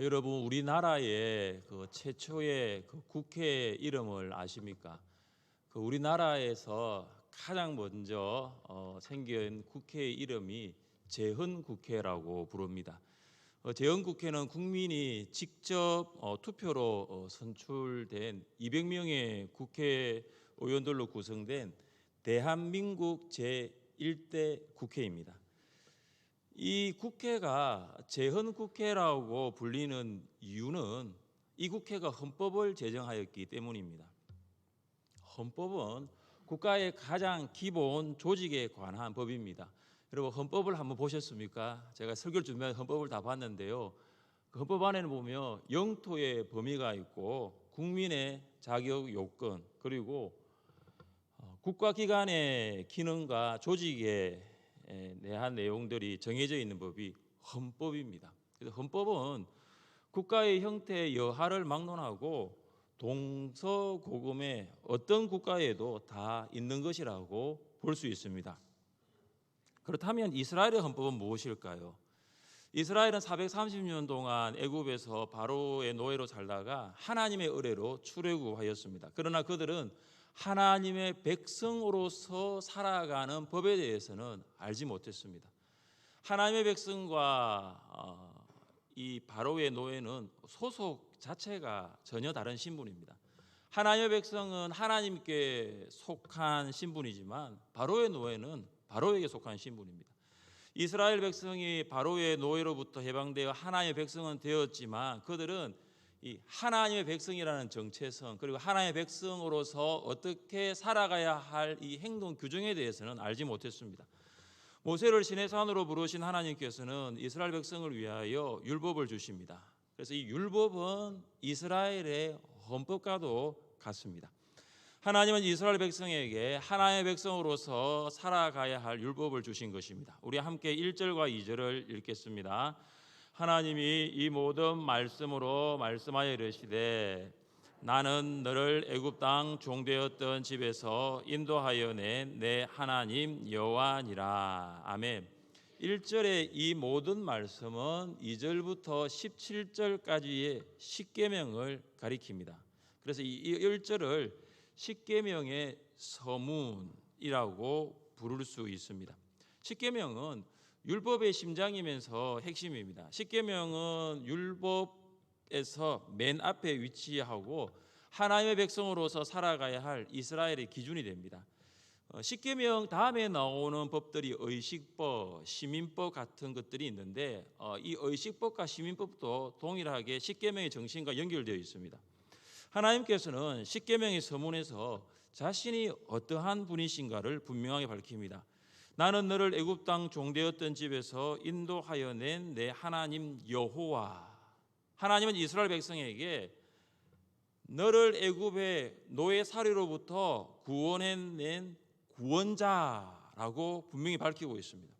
여러분 우리나라의 그 최초의 그 국회 이름을 아십니까? 그 우리나라에서 가장 먼저 생긴 국회 이름이 재헌국회라고 부릅니다. 재헌국회는 국민이 직접 투표로 선출된 200명의 국회의원들로 구성된 대한민국 제1대 국회입니다. 이 국회가 재헌국회라고 불리는 이유는 이 국회가 헌법을 제정하였기 때문입니다. 헌법은 국가의 가장 기본 조직에 관한 법입니다. 여러분 헌법을 한번 보셨습니까? 제가 설교를 준비한 헌법을 다 봤는데요. 그 헌법 안에는 보면 영토의 범위가 있고 국민의 자격 요건 그리고 국가기관의 기능과 조직에 대한 내용들이 정해져 있는 법이 헌법입니다. 그래서 헌법은 국가의 형태 여하를 막론하고 동서고금의 어떤 국가에도 다 있는 것이라고 볼 수 있습니다. 그렇다면 이스라엘의 헌법은 무엇일까요? 이스라엘은 430년 동안 애굽에서 바로의 노예로 살다가 하나님의 의뢰로 출애굽하였습니다. 그러나 그들은 하나님의 백성으로서 살아가는 법에 대해서는 알지 못했습니다. 하나님의 백성과 이 바로의 노예는 소속 자체가 전혀 다른 신분입니다. 하나님의 백성은 하나님께 속한 신분이지만 바로의 노예는 바로에게 속한 신분입니다. 이스라엘 백성이 바로의 노예로부터 해방되어 하나님의 백성은 되었지만 그들은 이 하나님의 백성이라는 정체성 그리고 하나님의 백성으로서 어떻게 살아가야 할 이 행동 규정에 대해서는 알지 못했습니다. 모세를 시내산으로 부르신 하나님께서는 이스라엘 백성을 위하여 율법을 주십니다. 그래서 이 율법은 이스라엘의 헌법과도 같습니다. 하나님은 이스라엘 백성에게 하나님의 백성으로서 살아가야 할 율법을 주신 것입니다. 우리 함께 1절과 2절을 읽겠습니다. 하나님이 이 모든 말씀으로 말씀하여 이르시되 나는 너를 애굽 땅 종되었던 집에서 인도하여 낸 내 하나님 여호와니라. 아멘. 1절의 이 모든 말씀은 2절부터 17절까지의 십계명을 가리킵니다. 그래서 이 1절을 십계명의 서문이라고 부를 수 있습니다. 십계명은 율법의 심장이면서 핵심입니다. 십계명은 율법에서 맨 앞에 위치하고 하나님의 백성으로서 살아가야 할 이스라엘의 기준이 됩니다. 십계명 다음에 나오는 법들이 의식법, 시민법 같은 것들이 있는데 이 의식법과 시민법도 동일하게 십계명의 정신과 연결되어 있습니다. 하나님께서는 십계명의 서문에서 자신이 어떠한 분이신가를 분명하게 밝힙니다. 나는 너를 애굽 땅 종되었던 집에서 인도하여 낸 내 하나님 여호와. 하나님은 이스라엘 백성에게 너를 애굽의 노예 살이로부터 구원해낸 구원자라고 분명히 밝히고 있습니다.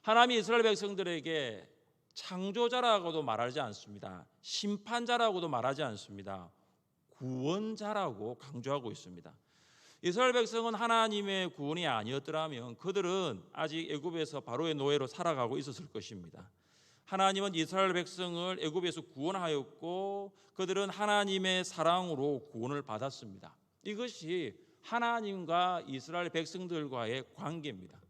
하나님이 이스라엘 백성들에게 창조자라고도 말하지 않습니다. 심판자라고도 말하지 않습니다. 구원자라고 강조하고 있습니다. 이스라엘 백성은 하나님의 구원이 아니었더라면 그들은 아직 애굽에서 바로의 노예로 살아가고 있었을 것입니다. 하나님은 이스라엘 백성을 애굽에서 구원하였고 그들은 하나님의 사랑으로 구원을 받았습니다. 이것이 하나님과 이스라엘 백성들과의 관계입니다.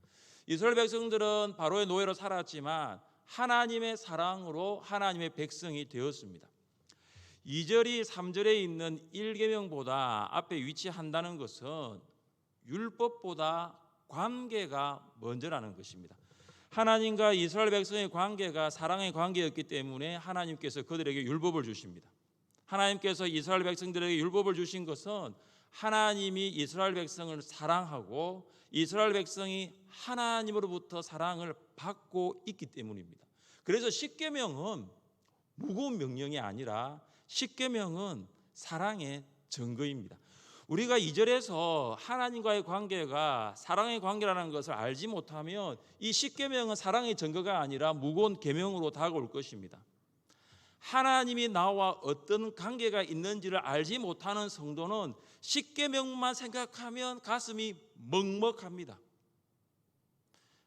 이스라엘 백성들은 바로의 노예로 살았지만 하나님의 사랑으로 하나님의 백성이 되었습니다. 2절이 3절에 있는 1계명보다 앞에 위치한다는 것은 율법보다 관계가 먼저라는 것입니다. 하나님과 이스라엘 백성의 관계가 사랑의 관계였기 때문에 하나님께서 그들에게 율법을 주십니다. 하나님께서 이스라엘 백성들에게 율법을 주신 것은 하나님이 이스라엘 백성을 사랑하고 이스라엘 백성이 하나님으로부터 사랑을 받고 있기 때문입니다. 그래서 십계명은 무거운 명령이 아니라 십계명은 사랑의 증거입니다. 우리가 2절에서 하나님과의 관계가 사랑의 관계라는 것을 알지 못하면 이 십계명은 사랑의 증거가 아니라 무거운 계명으로 다가올 것입니다. 하나님이 나와 어떤 관계가 있는지를 알지 못하는 성도는 십계명만 생각하면 가슴이 먹먹합니다.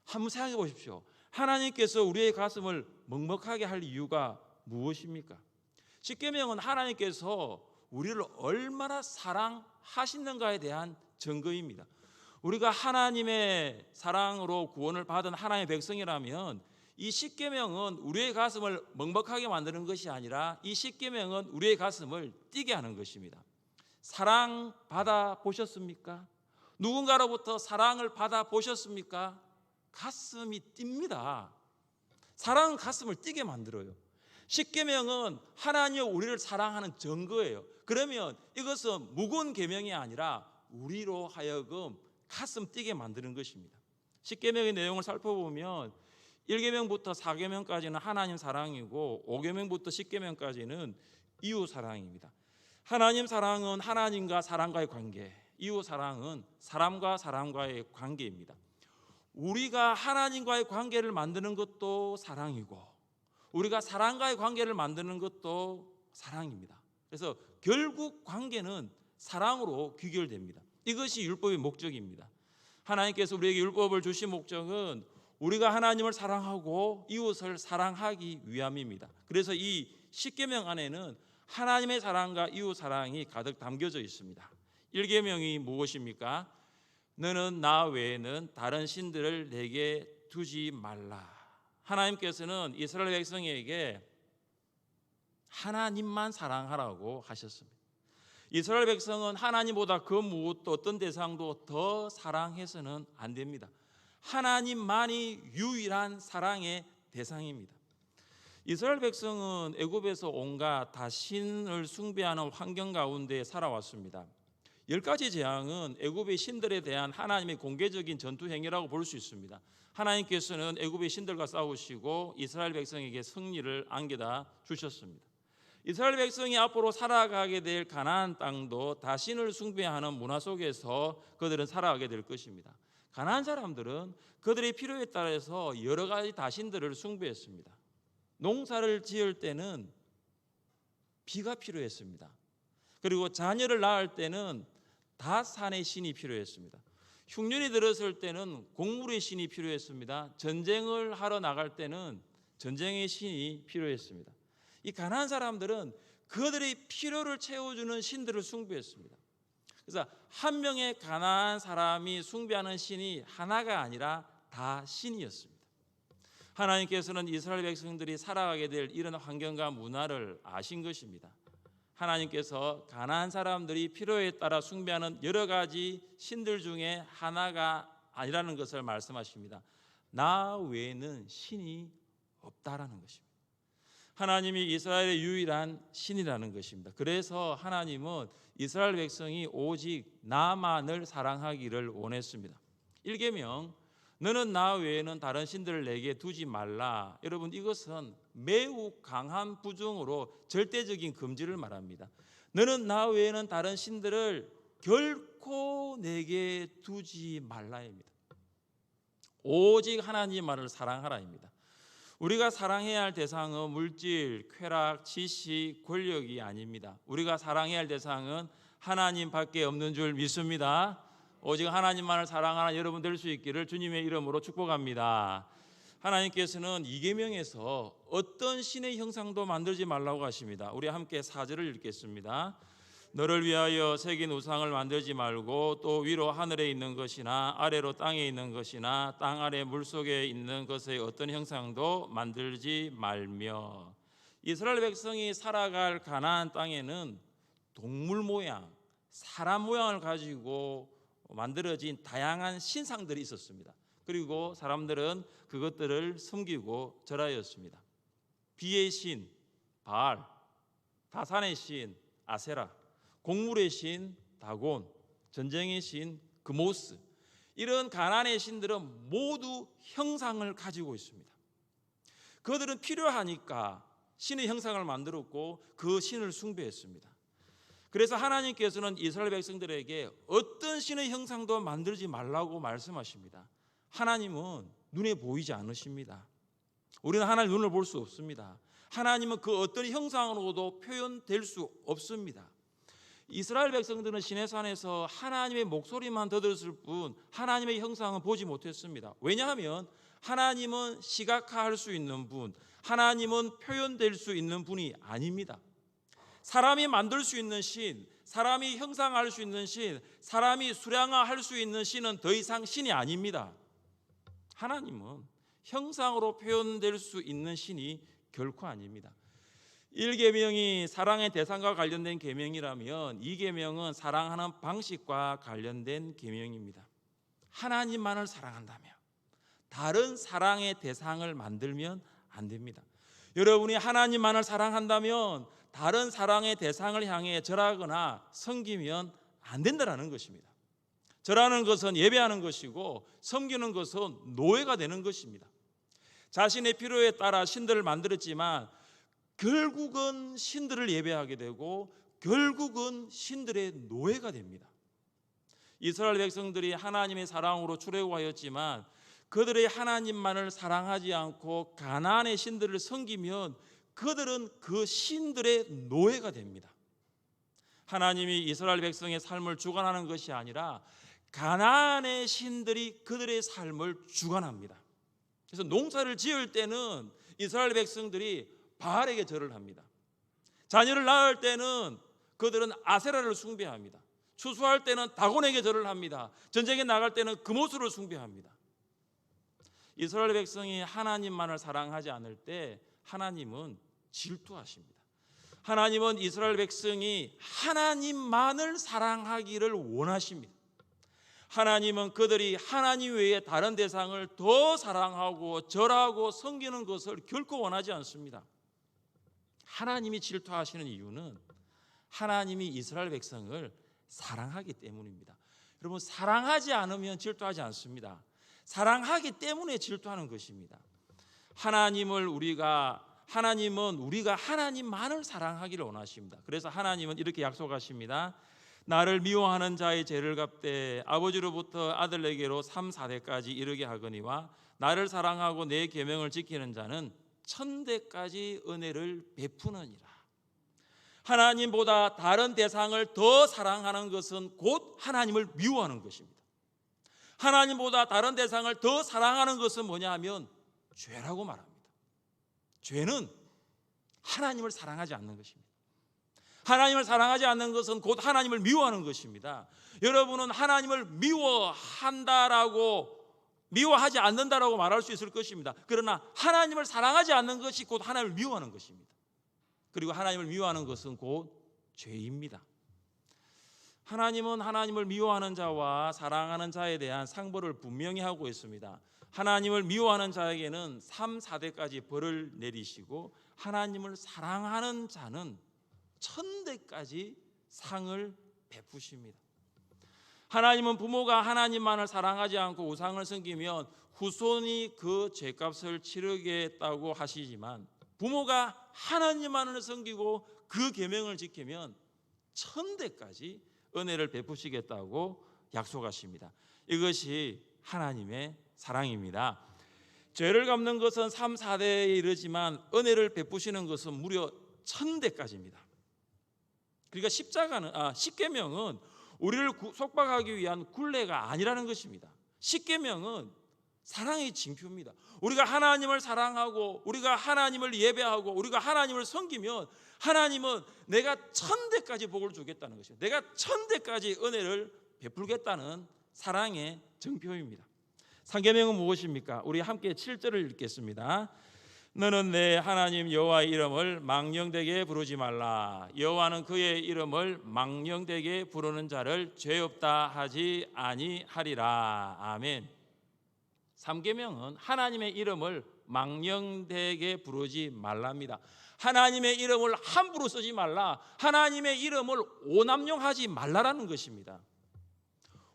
한번 생각해 보십시오. 하나님께서 우리의 가슴을 먹먹하게 할 이유가 무엇입니까? 십계명은 하나님께서 우리를 얼마나 사랑하시는가에 대한 증거입니다. 우리가 하나님의 사랑으로 구원을 받은 하나님의 백성이라면 이 십계명은 우리의 가슴을 먹먹하게 만드는 것이 아니라 이 십계명은 우리의 가슴을 뛰게 하는 것입니다. 사랑 받아 보셨습니까? 누군가로부터 사랑을 받아 보셨습니까? 가슴이 뜁니다. 사랑은 가슴을 뛰게 만들어요. 십계명은 하나님이 우리를 사랑하는 증거예요. 그러면 이것은 무거운 계명이 아니라 우리로 하여금 가슴 뛰게 만드는 것입니다. 십계명의 내용을 살펴보면 1계명부터 4계명까지는 하나님 사랑이고 5계명부터 10계명까지는 이웃 사랑입니다. 하나님 사랑은 하나님과 사람과의 관계, 이웃 사랑은 사람과 사람과의 관계입니다. 우리가 하나님과의 관계를 만드는 것도 사랑이고 우리가 사람과의 관계를 만드는 것도 사랑입니다. 그래서 결국 관계는 사랑으로 귀결됩니다. 이것이 율법의 목적입니다. 하나님께서 우리에게 율법을 주신 목적은 우리가 하나님을 사랑하고 이웃을 사랑하기 위함입니다. 그래서 이 십계명 안에는 하나님의 사랑과 이웃 사랑이 가득 담겨져 있습니다. 1계명이 무엇입니까? 너는 나 외에는 다른 신들을 내게 두지 말라. 하나님께서는 이스라엘 백성에게 하나님만 사랑하라고 하셨습니다. 이스라엘 백성은 하나님보다 그 무엇도 어떤 대상도 더 사랑해서는 안 됩니다. 하나님만이 유일한 사랑의 대상입니다. 이스라엘 백성은 애굽에서 온갖 다 신을 숭배하는 환경 가운데 살아왔습니다. 10가지 재앙은 애굽의 신들에 대한 하나님의 공개적인 전투 행위라고 볼 수 있습니다. 하나님께서는 애굽의 신들과 싸우시고 이스라엘 백성에게 승리를 안겨다 주셨습니다. 이스라엘 백성이 앞으로 살아가게 될 가나안 땅도 다 신을 숭배하는 문화 속에서 그들은 살아가게 될 것입니다. 가나안 사람들은 그들의 필요에 따라서 여러 가지 다신들을 숭배했습니다. 농사를 지을 때는 비가 필요했습니다. 그리고 자녀를 낳을 때는 다산의 신이 필요했습니다. 흉년이 들었을 때는 곡물의 신이 필요했습니다. 전쟁을 하러 나갈 때는 전쟁의 신이 필요했습니다. 이 가나안 사람들은 그들의 필요를 채워주는 신들을 숭배했습니다. 그래서 한 명의 가나안 사람이 숭배하는 신이 하나가 아니라 다 신이었습니다. 하나님께서는 이스라엘 백성들이 살아가게 될 이런 환경과 문화를 아신 것입니다. 하나님께서 가나안 사람들이 필요에 따라 숭배하는 여러 가지 신들 중에 하나가 아니라는 것을 말씀하십니다. 나 외에는 신이 없다라는 것입니다. 하나님이 이스라엘의 유일한 신이라는 것입니다. 그래서 하나님은 이스라엘 백성이 오직 나만을 사랑하기를 원했습니다. 1계명 너는 나 외에는 다른 신들을 내게 두지 말라. 여러분 이것은 매우 강한 부정으로 절대적인 금지를 말합니다. 너는 나 외에는 다른 신들을 결코 내게 두지 말라입니다. 오직 하나님만을 사랑하라입니다. 우리가 사랑해야 할 대상은 물질, 쾌락, 지식, 권력이 아닙니다. 우리가 사랑해야 할 대상은 하나님밖에 없는 줄 믿습니다. 오직 하나님만을 사랑하는 여러분 될 수 있기를 주님의 이름으로 축복합니다. 하나님께서는 2계명에서 어떤 신의 형상도 만들지 말라고 하십니다. 우리 함께 4절을 읽겠습니다. 너를 위하여 새긴 우상을 만들지 말고 또 위로 하늘에 있는 것이나 아래로 땅에 있는 것이나 땅 아래 물속에 있는 것의 어떤 형상도 만들지 말며. 이스라엘 백성이 살아갈 가나안 땅에는 동물 모양, 사람 모양을 가지고 만들어진 다양한 신상들이 있었습니다. 그리고 사람들은 그것들을 섬기고 절하였습니다. 비의 신 바알, 다산의 신 아세라, 곡물의 신 다곤, 전쟁의 신 그모스, 이런 가나안의 신들은 모두 형상을 가지고 있습니다. 그들은 필요하니까 신의 형상을 만들었고 그 신을 숭배했습니다. 그래서 하나님께서는 이스라엘 백성들에게 어떤 신의 형상도 만들지 말라고 말씀하십니다. 하나님은 눈에 보이지 않으십니다. 우리는 하나님 눈을 볼 수 없습니다. 하나님은 그 어떤 형상으로도 표현될 수 없습니다. 이스라엘 백성들은 시내산에서 하나님의 목소리만 들었을 뿐 하나님의 형상은 보지 못했습니다. 왜냐하면 하나님은 시각화할 수 있는 분, 하나님은 표현될 수 있는 분이 아닙니다. 사람이 만들 수 있는 신, 사람이 형상할 수 있는 신, 사람이 수량화할 수 있는 신은 더 이상 신이 아닙니다. 하나님은 형상으로 표현될 수 있는 신이 결코 아닙니다. 1계명이 사랑의 대상과 관련된 계명이라면 2계명은 사랑하는 방식과 관련된 계명입니다. 하나님만을 사랑한다면 다른 사랑의 대상을 만들면 안 됩니다. 여러분이 하나님만을 사랑한다면 다른 사랑의 대상을 향해 절하거나 섬기면 안 된다는 것입니다. 절하는 것은 예배하는 것이고 섬기는 것은 노예가 되는 것입니다. 자신의 필요에 따라 신들을 만들었지만 결국은 신들을 예배하게 되고 결국은 신들의 노예가 됩니다. 이스라엘 백성들이 하나님의 사랑으로 출애굽하였지만 그들의 하나님만을 사랑하지 않고 가나안의 신들을 섬기면 그들은 그 신들의 노예가 됩니다. 하나님이 이스라엘 백성의 삶을 주관하는 것이 아니라 가나안의 신들이 그들의 삶을 주관합니다. 그래서 농사를 지을 때는 이스라엘 백성들이 바알에게 절을 합니다. 자녀를 낳을 때는 그들은 아세라를 숭배합니다. 추수할 때는 다곤에게 절을 합니다. 전쟁에 나갈 때는 금오수를 숭배합니다. 이스라엘 백성이 하나님만을 사랑하지 않을 때 하나님은 질투하십니다. 하나님은 이스라엘 백성이 하나님만을 사랑하기를 원하십니다. 하나님은 그들이 하나님 외에 다른 대상을 더 사랑하고 절하고 섬기는 것을 결코 원하지 않습니다. 하나님이 질투하시는 이유는 하나님이 이스라엘 백성을 사랑하기 때문입니다. 여러분, 사랑하지 않으면 질투하지 않습니다. 사랑하기 때문에 질투하는 것입니다. 하나님은 우리가 하나님만을 사랑하기를 원하십니다. 그래서 하나님은 이렇게 약속하십니다. 나를 미워하는 자의 죄를 갚되 아버지로부터 아들에게로 3, 4대까지 이르게 하거니와 나를 사랑하고 내 계명을 지키는 자는 천대까지 은혜를 베푸느니라. 하나님보다 다른 대상을 더 사랑하는 것은 곧 하나님을 미워하는 것입니다. 하나님보다 다른 대상을 더 사랑하는 것은 뭐냐 하면 죄라고 말합니다. 죄는 하나님을 사랑하지 않는 것입니다. 하나님을 사랑하지 않는 것은 곧 하나님을 미워하는 것입니다. 여러분은 하나님을 미워하지 않는다라고 말할 수 있을 것입니다. 그러나 하나님을 사랑하지 않는 것이 곧 하나님을 미워하는 것입니다. 그리고 하나님을 미워하는 것은 곧 죄입니다. 하나님은 하나님을 미워하는 자와 사랑하는 자에 대한 상벌을 분명히 하고 있습니다. 하나님을 미워하는 자에게는 3, 4대까지 벌을 내리시고 하나님을 사랑하는 자는 천대까지 상을 베푸십니다. 하나님은 부모가 하나님만을 사랑하지 않고 우상을 섬기면 후손이 그 죄값을 치르겠다고 하시지만 부모가 하나님만을 섬기고 그 계명을 지키면 천대까지 은혜를 베푸시겠다고 약속하십니다. 이것이 하나님의 사랑입니다. 죄를 갚는 것은 3, 4대에 이르지만 은혜를 베푸시는 것은 무려 천대까지입니다. 그러니까 십계명은 우리를 속박하기 위한 굴레가 아니라는 것입니다. 십계명은 사랑의 징표입니다. 우리가 하나님을 사랑하고 우리가 하나님을 예배하고 우리가 하나님을 섬기면 하나님은 내가 천대까지 복을 주겠다는 것입니다. 내가 천대까지 은혜를 베풀겠다는 사랑의 증표입니다. 3계명은 무엇입니까? 우리 함께 7절을 읽겠습니다. 너는 내 하나님 여호와의 이름을 망령되게 부르지 말라. 여호와는 그의 이름을 망령되게 부르는 자를 죄 없다 하지 아니하리라. 아멘. 3계명은 하나님의 이름을 망령되게 부르지 말랍니다. 하나님의 이름을 함부로 쓰지 말라. 하나님의 이름을 오남용하지 말라라는 것입니다.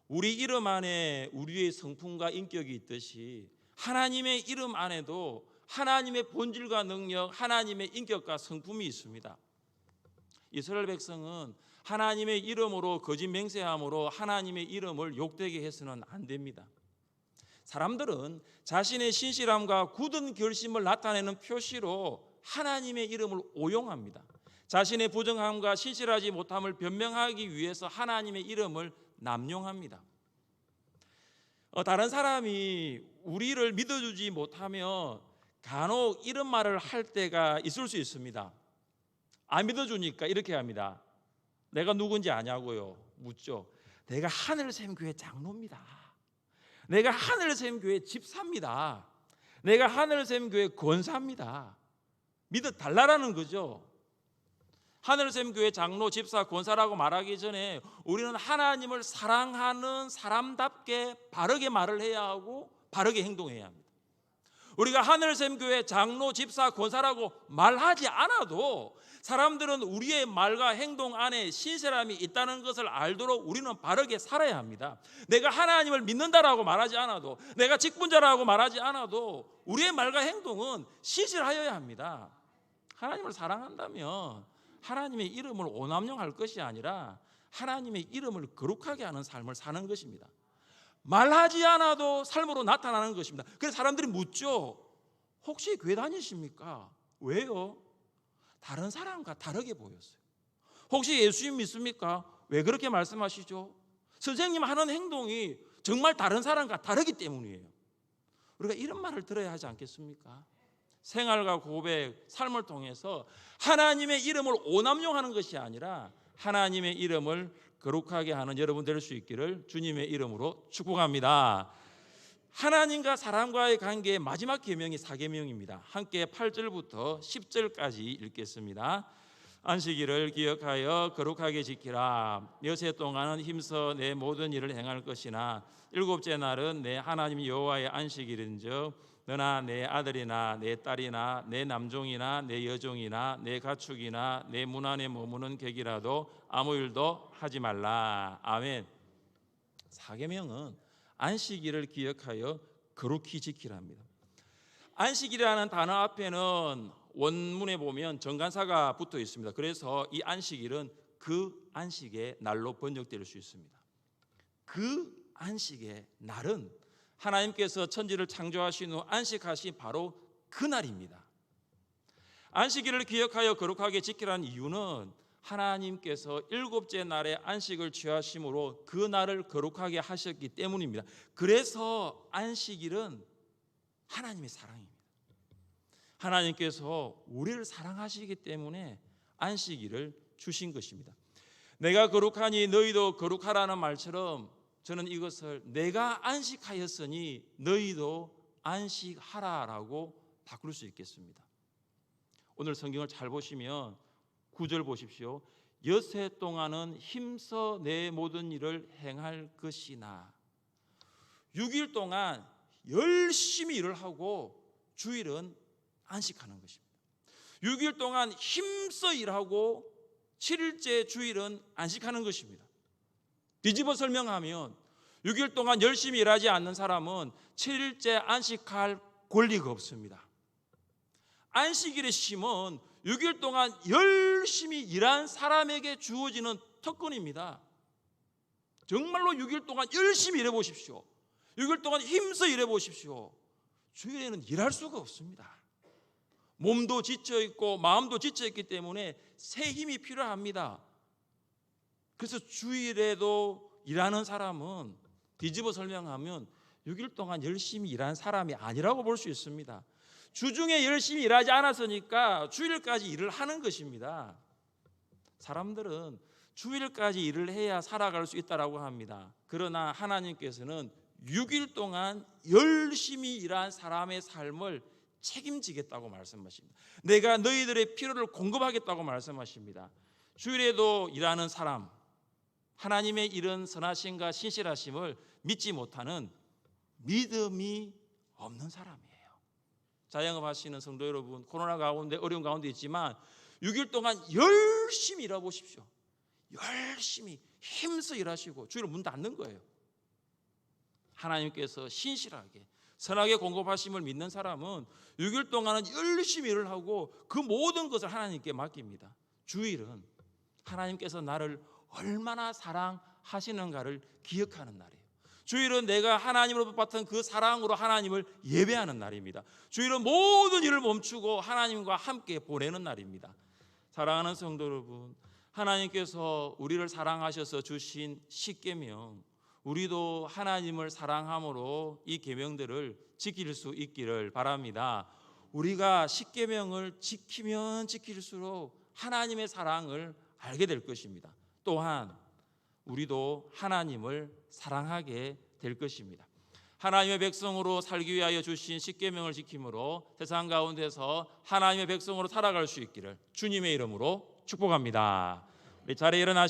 우리 이름 안에 우리의 성품과 인격이 있듯이 하나님의 이름 안에도 하나님의 본질과 능력, 하나님의 인격과 성품이 있습니다. 이스라엘 백성은 하나님의 이름으로 거짓 맹세함으로 하나님의 이름을 욕되게 해서는 안 됩니다. 사람들은 자신의 신실함과 굳은 결심을 나타내는 표시로 하나님의 이름을 오용합니다. 자신의 부정함과 신실하지 못함을 변명하기 위해서 하나님의 이름을 남용합니다. 다른 사람이 우리를 믿어주지 못하면 간혹 이런 말을 할 때가 있을 수 있습니다. 안 믿어주니까 이렇게 합니다. 내가 누군지 아냐고요? 묻죠. 내가 하늘샘교회 장로입니다. 내가 하늘샘교회 집사입니다. 내가 하늘샘교회 권사입니다. 믿어달라는 거죠. 하늘샘교회 장로, 집사, 권사라고 말하기 전에 우리는 하나님을 사랑하는 사람답게 바르게 말을 해야 하고 바르게 행동해야 합니다. 우리가 하늘샘교회 장로, 집사, 권사라고 말하지 않아도 사람들은 우리의 말과 행동 안에 신실함이 있다는 것을 알도록 우리는 바르게 살아야 합니다. 내가 하나님을 믿는다라고 말하지 않아도, 내가 직분자라고 말하지 않아도 우리의 말과 행동은 신실하여야 합니다. 하나님을 사랑한다면 하나님의 이름을 오남용할 것이 아니라 하나님의 이름을 거룩하게 하는 삶을 사는 것입니다. 말하지 않아도 삶으로 나타나는 것입니다. 그래서 사람들이 묻죠. 혹시 교회 다니십니까? 왜요? 다른 사람과 다르게 보였어요. 혹시 예수님 믿습니까? 왜 그렇게 말씀하시죠? 선생님 하는 행동이 정말 다른 사람과 다르기 때문이에요. 우리가 이런 말을 들어야 하지 않겠습니까? 생활과 고백, 삶을 통해서 하나님의 이름을 오남용하는 것이 아니라 하나님의 이름을 거룩하게 하는 여러분 될 수 있기를 주님의 이름으로 축복합니다. 하나님과 사람과의 관계의 마지막 계명이 사계명입니다. 함께 8절부터 10절까지 읽겠습니다. 안식일을 기억하여 거룩하게 지키라. 여세 동안은 힘써 내 모든 일을 행할 것이나 일곱째 날은 내 하나님 여호와의 안식일인즉 너나 내 아들이나 내 딸이나 내 남종이나 내 여종이나 내 가축이나 내 문 안에 머무는 객이라도 아무 일도 하지 말라. 아멘. 사계명은 안식일을 기억하여 거룩히 지키랍니다. 안식일이라는 단어 앞에는 원문에 보면 정관사가 붙어 있습니다. 그래서 이 안식일은 그 안식의 날로 번역될 수 있습니다. 그 안식의 날은 하나님께서 천지를 창조하신 후 안식하신 바로 그 날입니다. 안식일을 기억하여 거룩하게 지키라는 이유는 하나님께서 일곱째 날에 안식을 취하심으로 그 날을 거룩하게 하셨기 때문입니다. 그래서 안식일은 하나님의 사랑입니다. 하나님께서 우리를 사랑하시기 때문에 안식일을 주신 것입니다. 내가 거룩하니 너희도 거룩하라는 말처럼 저는 이것을 내가 안식하였으니 너희도 안식하라라고 바꿀 수 있겠습니다. 오늘 성경을 잘 보시면 9절 보십시오. 여세 동안은 힘써 내 모든 일을 행할 것이나 6일 동안 열심히 일을 하고 주일은 안식하는 것입니다. 6일 동안 힘써 일하고 7일째 주일은 안식하는 것입니다. 뒤집어 설명하면 6일 동안 열심히 일하지 않는 사람은 7일째 안식할 권리가 없습니다. 안식일의 쉼은 6일 동안 열심히 일한 사람에게 주어지는 특권입니다. 정말로 6일 동안 열심히 일해 보십시오. 6일 동안 힘써 일해 보십시오. 주일에는 일할 수가 없습니다. 몸도 지쳐 있고 마음도 지쳐 있기 때문에 새 힘이 필요합니다. 그래서 주일에도 일하는 사람은 뒤집어 설명하면 6일 동안 열심히 일한 사람이 아니라고 볼 수 있습니다. 주중에 열심히 일하지 않았으니까 주일까지 일을 하는 것입니다. 사람들은 주일까지 일을 해야 살아갈 수 있다고 합니다. 그러나 하나님께서는 6일 동안 열심히 일한 사람의 삶을 책임지겠다고 말씀하십니다. 내가 너희들의 필요를 공급하겠다고 말씀하십니다. 주일에도 일하는 사람, 하나님의 이런 선하심과 신실하심을 믿지 못하는 믿음이 없는 사람이에요. 자영업하시는 성도 여러분, 코로나 가운데 어려운 가운데 있지만 6일 동안 열심히 일해보십시오. 열심히 힘써 일하시고 주일은 문 닫는 거예요. 하나님께서 신실하게 선하게 공급하심을 믿는 사람은 6일 동안은 열심히 일을 하고 그 모든 것을 하나님께 맡깁니다. 주일은 하나님께서 나를 얼마나 사랑하시는가를 기억하는 날이에요. 주일은 내가 하나님으로부터 받은 그 사랑으로 하나님을 예배하는 날입니다. 주일은 모든 일을 멈추고 하나님과 함께 보내는 날입니다. 사랑하는 성도 여러분, 하나님께서 우리를 사랑하셔서 주신 십계명, 우리도 하나님을 사랑함으로 이 계명들을 지킬 수 있기를 바랍니다. 우리가 십계명을 지키면 지킬수록 하나님의 사랑을 알게 될 것입니다. 또한 우리도 하나님을 사랑하게 될 것입니다. 하나님의 백성으로 살기 위하여 주신 십계명을 지킴으로 세상 가운데서 하나님의 백성으로 살아갈 수 있기를 주님의 이름으로 축복합니다. 우리 자리에 일어나시